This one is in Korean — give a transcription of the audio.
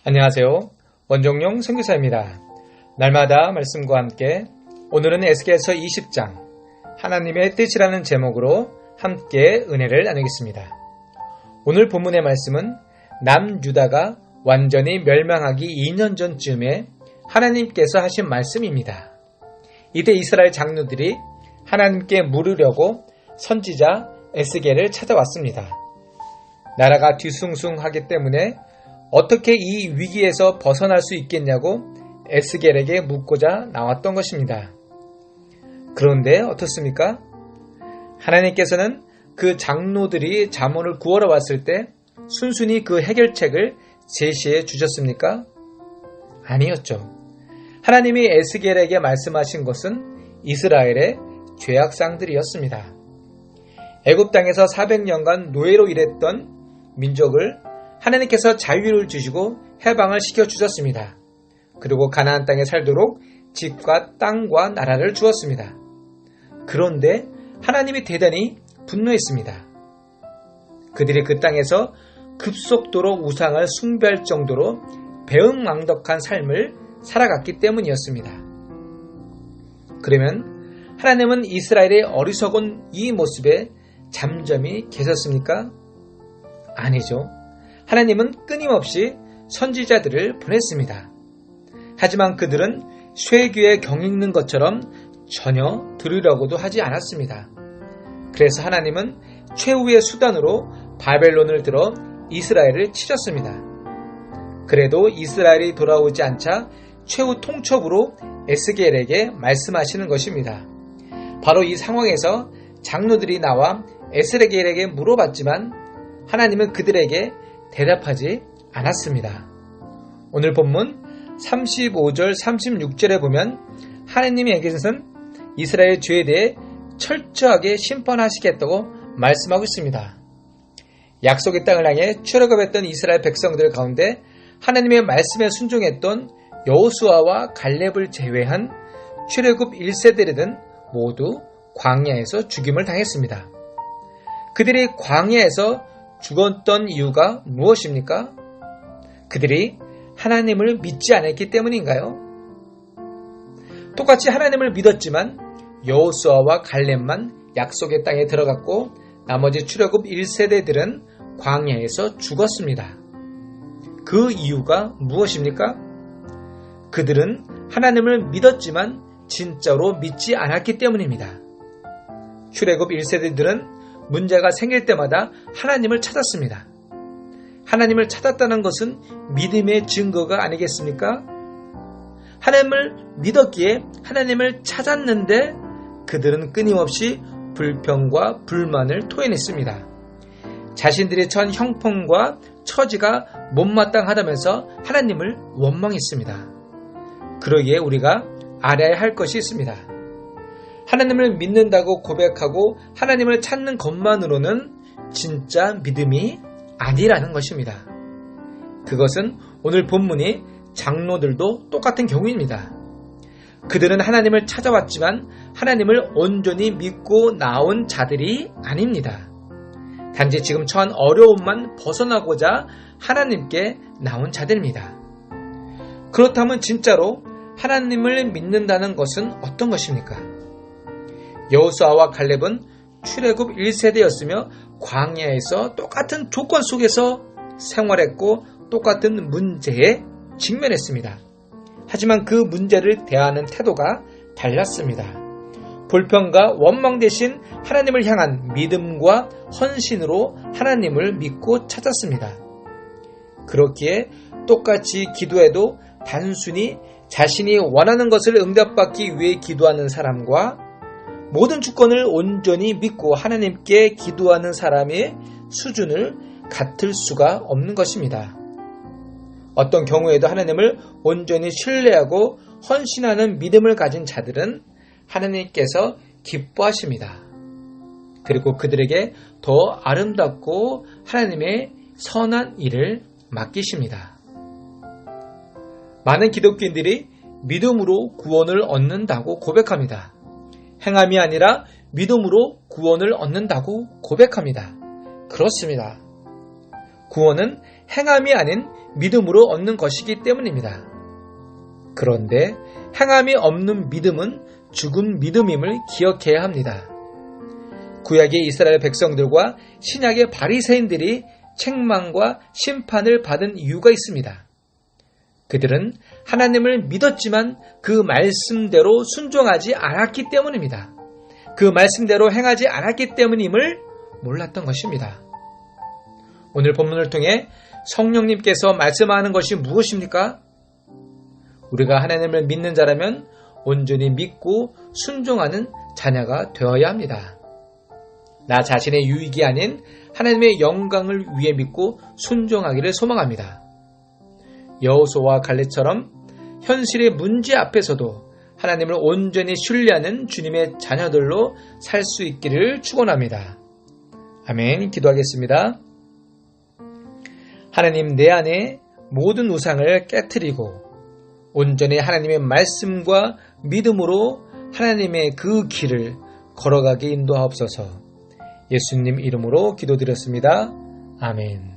안녕하세요. 원종용 선교사입니다. 날마다 말씀과 함께 오늘은 에스겔서 20장 하나님의 뜻이라는 제목으로 함께 은혜를 나누겠습니다. 오늘 본문의 말씀은 남유다가 완전히 멸망하기 2년 전쯤에 하나님께서 하신 말씀입니다. 이때 이스라엘 장로들이 하나님께 물으려고 선지자 에스겔을 찾아왔습니다. 나라가 뒤숭숭하기 때문에 어떻게 이 위기에서 벗어날 수 있겠냐고 에스겔에게 묻고자 나왔던 것입니다. 그런데 어떻습니까? 하나님께서는 그 장로들이 잠언을 구하러 왔을 때 순순히 그 해결책을 제시해 주셨습니까? 아니었죠. 하나님이 에스겔에게 말씀하신 것은 이스라엘의 죄악상들이었습니다. 애굽 땅에서 400년간 노예로 일했던 민족을 하나님께서 자유를 주시고 해방을 시켜주셨습니다. 그리고 가나안 땅에 살도록 집과 땅과 나라를 주었습니다. 그런데 하나님이 대단히 분노했습니다. 그들이 그 땅에서 급속도로 우상을 숭배할 정도로 배은망덕한 삶을 살아갔기 때문이었습니다. 그러면 하나님은 이스라엘의 어리석은 이 모습에 잠잠히 계셨습니까? 아니죠. 하나님은 끊임없이 선지자들을 보냈습니다. 하지만 그들은 쇠귀에 경 읽는 것처럼 전혀 들으려고도 하지 않았습니다. 그래서 하나님은 최후의 수단으로 바벨론을 들어 이스라엘을 치셨습니다. 그래도 이스라엘이 돌아오지 않자 최후 통첩으로 에스겔에게 말씀하시는 것입니다. 바로 이 상황에서 장로들이 나와 에스겔에게 물어봤지만 하나님은 그들에게 대답하지 않았습니다. 오늘 본문 35절 36절에 보면 하나님에게서는 이스라엘 죄에 대해 철저하게 심판하시겠다고 말씀하고 있습니다. 약속의 땅을 향해 출애굽했던 이스라엘 백성들 가운데 하나님의 말씀에 순종했던 여호수아와 갈렙을 제외한 출애굽 1세대들은 모두 광야에서 죽임을 당했습니다. 그들이 광야에서 죽었던 이유가 무엇입니까? 그들이 하나님을 믿지 않았기 때문인가요? 똑같이 하나님을 믿었지만 여호수아와 갈렙만 약속의 땅에 들어갔고 나머지 출애굽 1세대들은 광야에서 죽었습니다. 그 이유가 무엇입니까? 그들은 하나님을 믿었지만 진짜로 믿지 않았기 때문입니다. 출애굽 1세대들은 문제가 생길 때마다 하나님을 찾았습니다. 하나님을 찾았다는 것은 믿음의 증거가 아니겠습니까? 하나님을 믿었기에 하나님을 찾았는데 그들은 끊임없이 불평과 불만을 토해냈습니다. 자신들이 처한 형편과 처지가 못마땅하다면서 하나님을 원망했습니다. 그러기에 우리가 알아야 할 것이 있습니다. 하나님을 믿는다고 고백하고 하나님을 찾는 것만으로는 진짜 믿음이 아니라는 것입니다. 그것은 오늘 본문이 장로들도 똑같은 경우입니다. 그들은 하나님을 찾아왔지만 하나님을 온전히 믿고 나온 자들이 아닙니다. 단지 지금 처한 어려움만 벗어나고자 하나님께 나온 자들입니다. 그렇다면 진짜로 하나님을 믿는다는 것은 어떤 것입니까? 여호수아와 갈렙은 출애굽 1세대였으며 광야에서 똑같은 조건 속에서 생활했고 똑같은 문제에 직면했습니다. 하지만 그 문제를 대하는 태도가 달랐습니다. 불평과 원망 대신 하나님을 향한 믿음과 헌신으로 하나님을 믿고 찾았습니다. 그렇기에 똑같이 기도해도 단순히 자신이 원하는 것을 응답받기 위해 기도하는 사람과 모든 주권을 온전히 믿고 하나님께 기도하는 사람의 수준을 같을 수가 없는 것입니다. 어떤 경우에도 하나님을 온전히 신뢰하고 헌신하는 믿음을 가진 자들은 하나님께서 기뻐하십니다. 그리고 그들에게 더 아름답고 하나님의 선한 일을 맡기십니다. 많은 기독교인들이 믿음으로 구원을 얻는다고 고백합니다. 행함이 아니라 믿음으로 구원을 얻는다고 고백합니다. 그렇습니다. 구원은 행함이 아닌 믿음으로 얻는 것이기 때문입니다. 그런데 행함이 없는 믿음은 죽은 믿음임을 기억해야 합니다. 구약의 이스라엘 백성들과 신약의 바리새인들이 책망과 심판을 받은 이유가 있습니다. 그들은 하나님을 믿었지만 그 말씀대로 순종하지 않았기 때문입니다. 그 말씀대로 행하지 않았기 때문임을 몰랐던 것입니다. 오늘 본문을 통해 성령님께서 말씀하는 것이 무엇입니까? 우리가 하나님을 믿는 자라면 온전히 믿고 순종하는 자녀가 되어야 합니다. 나 자신의 유익이 아닌 하나님의 영광을 위해 믿고 순종하기를 소망합니다. 여호수아와 갈렙처럼 현실의 문제 앞에서도 하나님을 온전히 신뢰하는 주님의 자녀들로 살 수 있기를 축원합니다. 아멘. 기도하겠습니다. 하나님, 내 안에 모든 우상을 깨트리고 온전히 하나님의 말씀과 믿음으로 하나님의 그 길을 걸어가게 인도하옵소서. 예수님 이름으로 기도드렸습니다. 아멘.